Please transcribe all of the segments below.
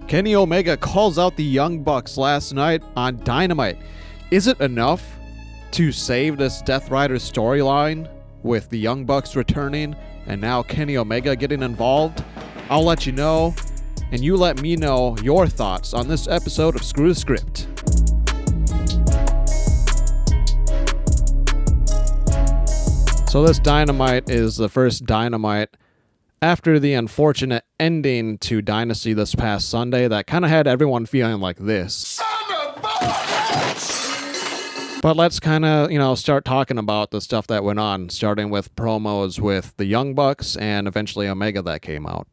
Kenny Omega calls out the Young Bucks last night on Dynamite. Is it enough to save this Death Rider storyline with the Young Bucks returning and now Kenny Omega getting involved? I'll let you know, and you let me know your thoughts on this episode of Screw the Script. So this Dynamite is the first Dynamite after the unfortunate ending to Dynasty this past Sunday that kind of had everyone feeling like this. Son of a bitch! But let's kind of, start talking about the stuff that went on, starting with promos with the Young Bucks and eventually Omega that came out.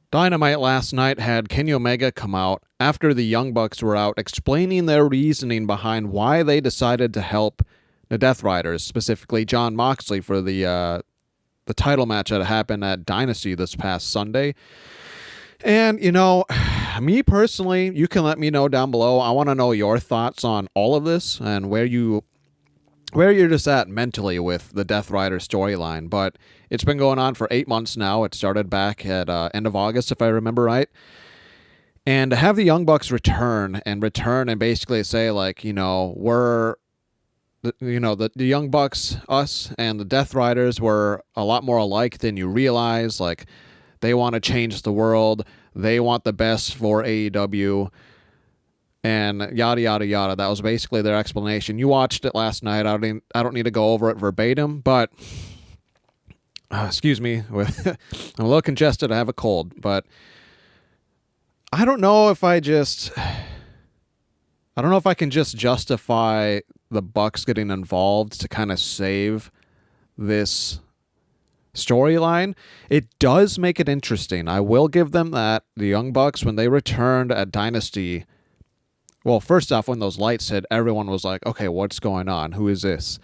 Dynamite last night had Kenny Omega come out after the Young Bucks were out, explaining their reasoning behind why they decided to help the Death Riders, specifically Jon Moxley, for the title match that happened at Dynasty this past Sunday. And, me personally, you can let me know down below. I want to know your thoughts on all of this and where you're just at mentally with the Death Rider storyline. But it's been going on for 8 months now. It started back at end of August, if I remember right. And to have the Young Bucks return and basically say, the Young Bucks, us, and the Death Riders were a lot more alike than you realize. Like, they want to change the world. They want the best for AEW. And yada, yada, yada. That was basically their explanation. You watched it last night. I don't need to go over it verbatim, but excuse me. I'm a little congested. I have a cold, but I don't know if I can just justify the Bucks getting involved to kind of save this storyline. It does make it interesting. I will give them that. The Young Bucks, when they returned at Dynasty, well, first off, when those lights hit, everyone was like, okay, what's going on? Who is this?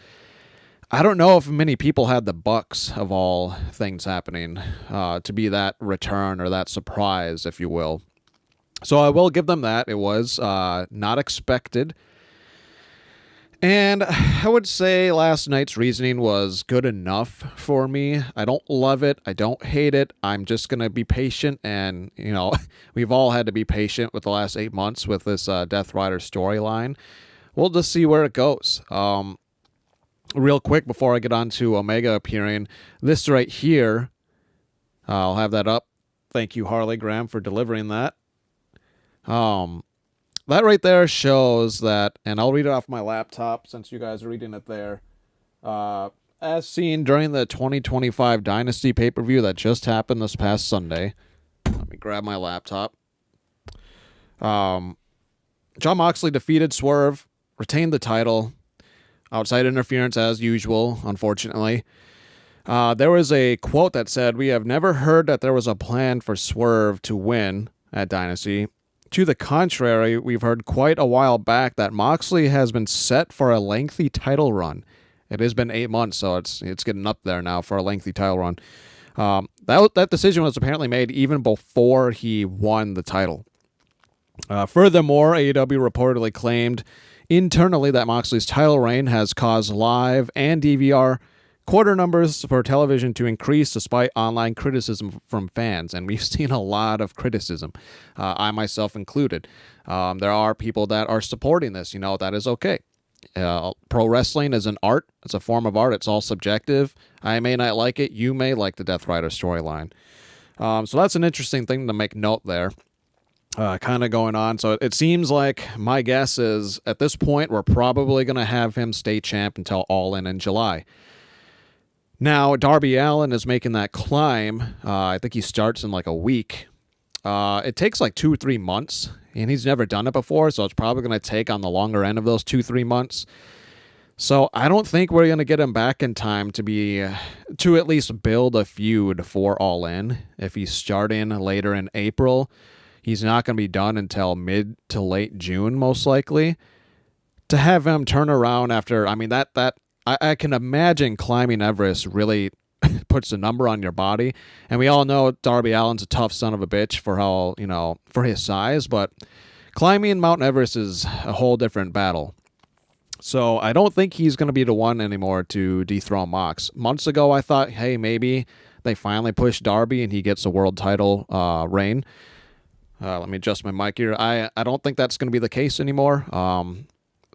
I don't know if many people had the Bucks, of all things happening, to be that return or that surprise, if you will. So I will give them that. It was not expected. And I would say last night's reasoning was good enough for me. I don't love it. I don't hate it. I'm just going to be patient. And, we've all had to be patient with the last 8 months with this Death Rider storyline. We'll just see where it goes. Real quick, before I get on to Omega appearing, this right here, I'll have that up. Thank you, Harley Graham, for delivering that. That right there shows that, and I'll read it off my laptop since you guys are reading it there. As seen during the 2025 Dynasty pay-per-view that just happened this past Sunday. Let me grab my laptop. Jon Moxley defeated Swerve, retained the title. Outside interference as usual, unfortunately. There was a quote that said, "We have never heard that there was a plan for Swerve to win at Dynasty. To the contrary, we've heard quite a while back that Moxley has been set for a lengthy title run." It has been 8 months, so it's getting up there now for a lengthy title run. That decision was apparently made even before he won the title. Furthermore, AEW reportedly claimed internally that Moxley's title reign has caused live and DVR quarter numbers for television to increase despite online criticism from fans. And we've seen a lot of criticism, I myself included. There are people that are supporting this. That is okay. Pro wrestling is an art. It's a form of art. It's all subjective. I may not like it. You may like the Death Rider storyline. So that's an interesting thing to make note there. Kind of going on. So it seems like my guess is at this point, we're probably going to have him stay champ until All In July. Now, Darby Allin is making that climb. I think he starts in like a week. It takes like 2-3 months, and he's never done it before, so it's probably going to take on the longer end of those 2-3 months. So I don't think we're going to get him back in time to at least build a feud for All In. If he's starting later in April, he's not going to be done until mid to late June, most likely. To have him turn around after, I can imagine climbing Everest really puts a number on your body. And we all know Darby Allin's a tough son of a bitch for his size, but climbing Mount Everest is a whole different battle. So I don't think he's going to be the one anymore to dethrone Mox. Months ago, I thought, hey, maybe they finally push Darby and he gets a world title reign. Let me adjust my mic here. I don't think that's going to be the case anymore.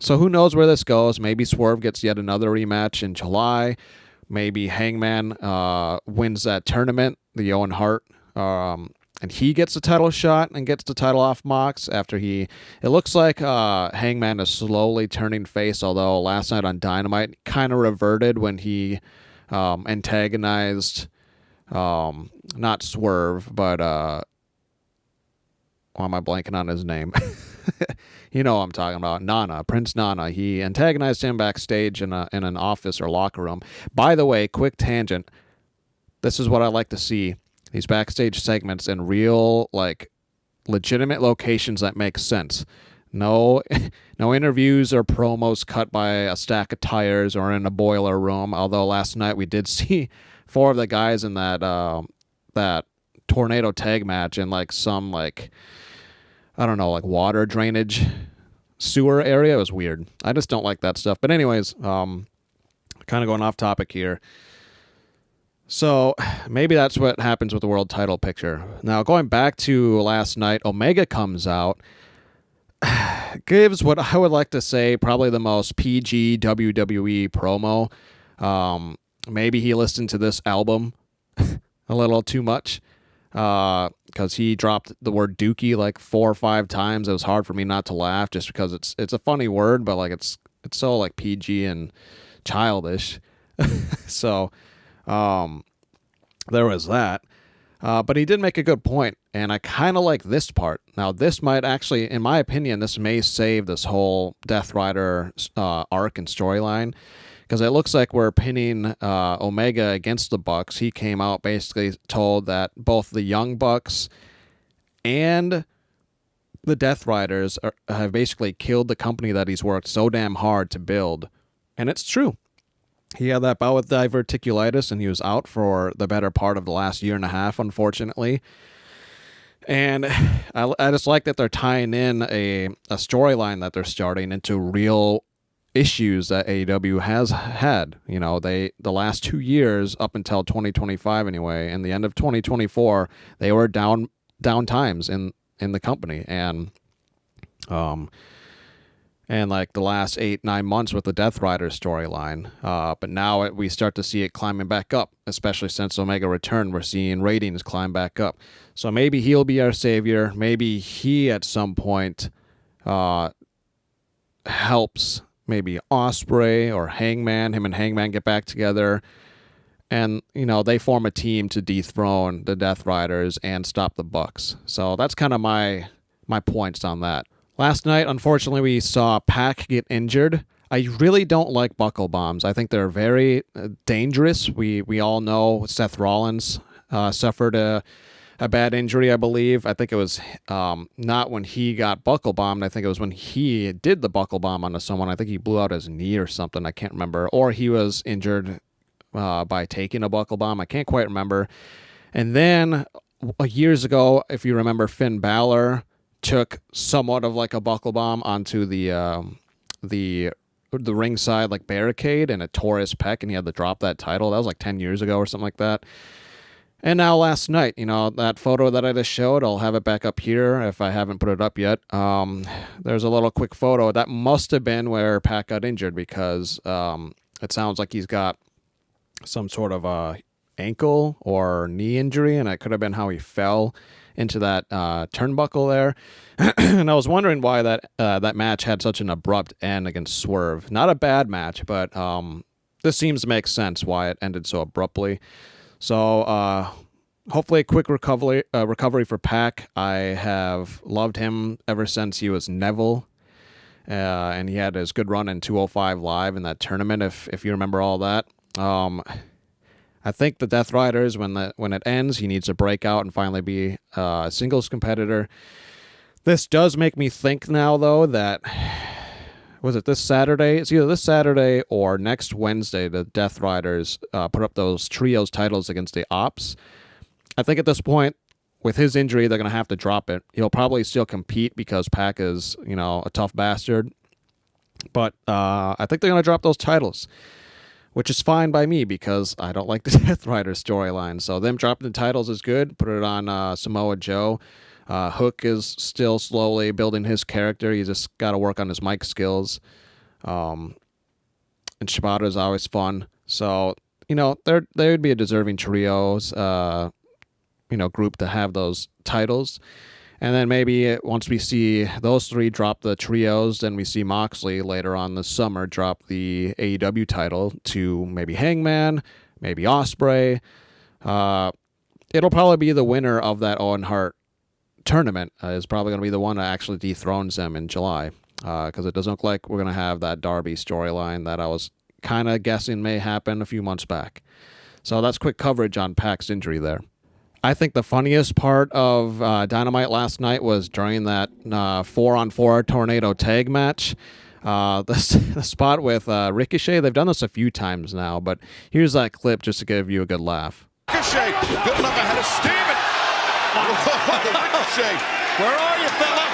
So who knows where this goes? Maybe Swerve gets yet another rematch in July. Maybe Hangman wins that tournament, the Owen Hart, and he gets the title shot and gets the title off Mox after he... It looks like Hangman is slowly turning face, although last night on Dynamite kind of reverted when he antagonized, not Swerve, but... why am I blanking on his name? You know what I'm talking about. Nana, Prince Nana. He antagonized him backstage in an office or locker room. By the way, quick tangent. This is what I like to see. These backstage segments in real, like, legitimate locations that make sense. No interviews or promos cut by a stack of tires or in a boiler room. Although last night we did see 4 of the guys in that tornado tag match in like some like, I don't know, like water drainage sewer area. It was weird. I just don't like that stuff. But anyways, kind of going off topic here. So maybe that's what happens with the world title picture. Now going back to last night, Omega comes out, gives what I would like to say probably the most PG WWE promo. Maybe he listened to this album a little too much. Because he dropped the word dookie like 4 or 5 times. It was hard for me not to laugh just because it's a funny word, but like it's so like PG and childish. So there was that. But he did make a good point, and I kind of like this part. Now, this might actually, in my opinion, this may save this whole Death Rider arc and storyline. Because it looks like we're pinning Omega against the Bucks. He came out basically told that both the Young Bucks and the Death Riders have basically killed the company that he's worked so damn hard to build. And it's true. He had that bout with diverticulitis, and he was out for the better part of the last year and a half, unfortunately. And I just like that they're tying in a storyline that they're starting into real issues that AEW has had. You know, the last 2 years up until 2025 anyway, and the end of 2024, they were down times in the company, and like the last 8-9 months with the Death Rider storyline. But now we start to see it climbing back up, especially since Omega returned. We're seeing ratings climb back up. So maybe he'll be our savior. Maybe he at some point helps maybe Ospreay or Hangman. Him and Hangman get back together, and you know they form a team to dethrone the Death Riders and stop the Bucks. So that's kind of my points on that. Last night, unfortunately, we saw Pac get injured. I really don't like buckle bombs. I think they're very dangerous. We all know Seth Rollins suffered a bad injury, I believe. I think it was not when he got buckle bombed. I think it was when he did the buckle bomb onto someone. I think he blew out his knee or something. I can't remember. Or he was injured by taking a buckle bomb. I can't quite remember. And then years ago, if you remember, Finn Balor took somewhat of like a buckle bomb onto the ringside like barricade, and it tore his pec, and he had to drop that title. That was like 10 years ago or something like that. And now last night, you know, that photo that I just showed, I'll have it back up here if I haven't put it up yet. There's a little quick photo. That must have been where Pac got injured, because it sounds like he's got some sort of ankle or knee injury, and it could have been how he fell into that turnbuckle there. And I was wondering why that match had such an abrupt end against Swerve. Not a bad match, but this seems to make sense why it ended so abruptly. So hopefully a quick recovery for Pac. I have loved him ever since he was Neville, and he had his good run in 205 Live in that tournament, if you remember all that. I think the Death Riders, when it ends, he needs to break out and finally be a singles competitor. This does make me think now, though, that... Was it this Saturday? It's either this Saturday or next Wednesday the Death Riders put up those trios titles against the Ops. I think at this point, with his injury, they're going to have to drop it. He'll probably still compete because Pac is, you know, a tough bastard. But I think they're going to drop those titles, which is fine by me because I don't like the Death Rider storyline. So them dropping the titles is good. Put it on Samoa Joe. Hook is still slowly building his character. He's just got to work on his mic skills. And Shibata is always fun. So, there would be a deserving trios, group to have those titles. And then maybe once we see those three drop the trios, then we see Moxley later on this summer drop the AEW title to maybe Hangman, maybe Ospreay. It'll probably be the winner of that Owen Hart tournament is probably going to be the one that actually dethrones them in July, because it doesn't look like we're going to have that Darby storyline that I was kind of guessing may happen a few months back. So that's quick coverage on Pac's injury there. I think the funniest part of Dynamite last night was during that 4-on-4 tornado tag match. The spot with Ricochet, they've done this a few times now, but here's that clip just to give you a good laugh. Ricochet, good enough ahead of Steven. Ricochet, where are you, fella?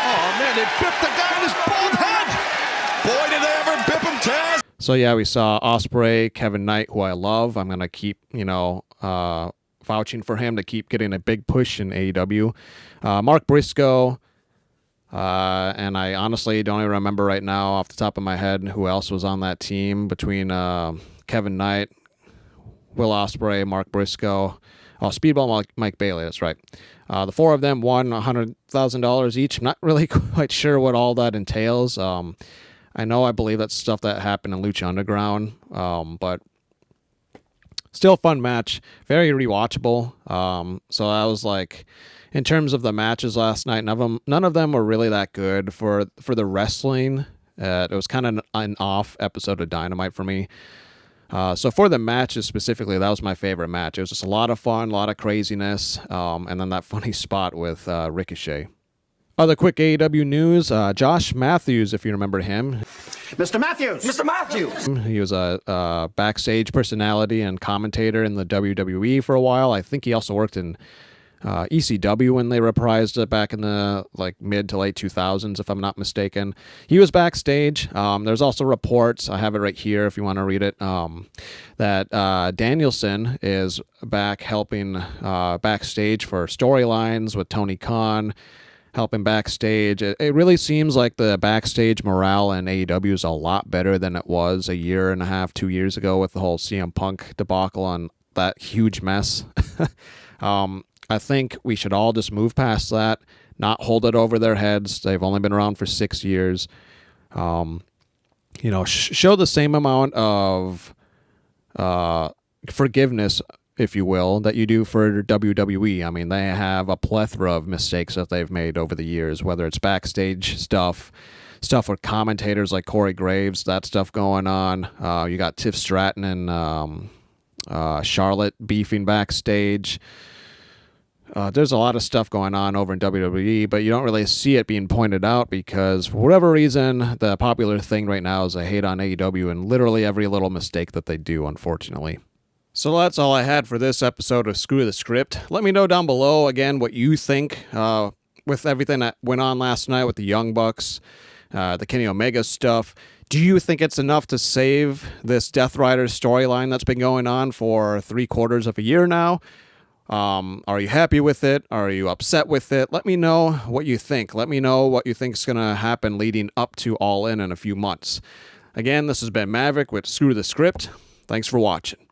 Oh, man, they bipped the guy in his bald head. Boy, did they ever bip him, Taz. So, yeah, we saw Ospreay, Kevin Knight, who I love. I'm going to keep, vouching for him to keep getting a big push in AEW. Mark Briscoe, and I honestly don't even remember right now off the top of my head who else was on that team between Kevin Knight, Will Ospreay, Mark Briscoe, Speedball Mike Bailey, that's right. The four of them won $100,000 each. I'm not really quite sure what all that entails. I believe that's stuff that happened in Lucha Underground, but still a fun match, very rewatchable. So I was like, in terms of the matches last night, none of them were really that good for the wrestling. It was kind of an off episode of Dynamite for me. So for the matches specifically, that was my favorite match. It was just a lot of fun, a lot of craziness, and then that funny spot with Ricochet. Other quick AEW news, Josh Matthews, if you remember him. Mr. Matthews! Mr. Matthews! He was a backstage personality and commentator in the WWE for a while. I think he also worked in ECW when they reprised it back in the mid to late 2000s, if I'm not mistaken. He was backstage. There's also reports, I have it right here if you want to read it, that Danielson is back helping backstage for storylines with Tony Khan, helping backstage. It really seems like the backstage morale in AEW is a lot better than it was a year and a half, 2 years ago with the whole CM Punk debacle on that huge mess. I think we should all just move past that, not hold it over their heads. They've only been around for 6 years. Show the same amount of forgiveness, if you will, that you do for WWE. I mean, they have a plethora of mistakes that they've made over the years, whether it's backstage stuff with commentators like Corey Graves, that stuff going on. You got Tiff Stratton and Charlotte beefing backstage. There's a lot of stuff going on over in WWE, but you don't really see it being pointed out because, for whatever reason, the popular thing right now is a hate on AEW and literally every little mistake that they do, unfortunately. So that's all I had for this episode of Screw the Script. Let me know down below, again, what you think with everything that went on last night with the Young Bucks, the Kenny Omega stuff. Do you think it's enough to save this Death Riders storyline that's been going on for 3/4 of a year now? Are you happy with it? Are you upset with it? Let me know what you think. Let me know what you think is going to happen leading up to All In a few months. Again, this has been Maverick with Screw the Script. Thanks for watching.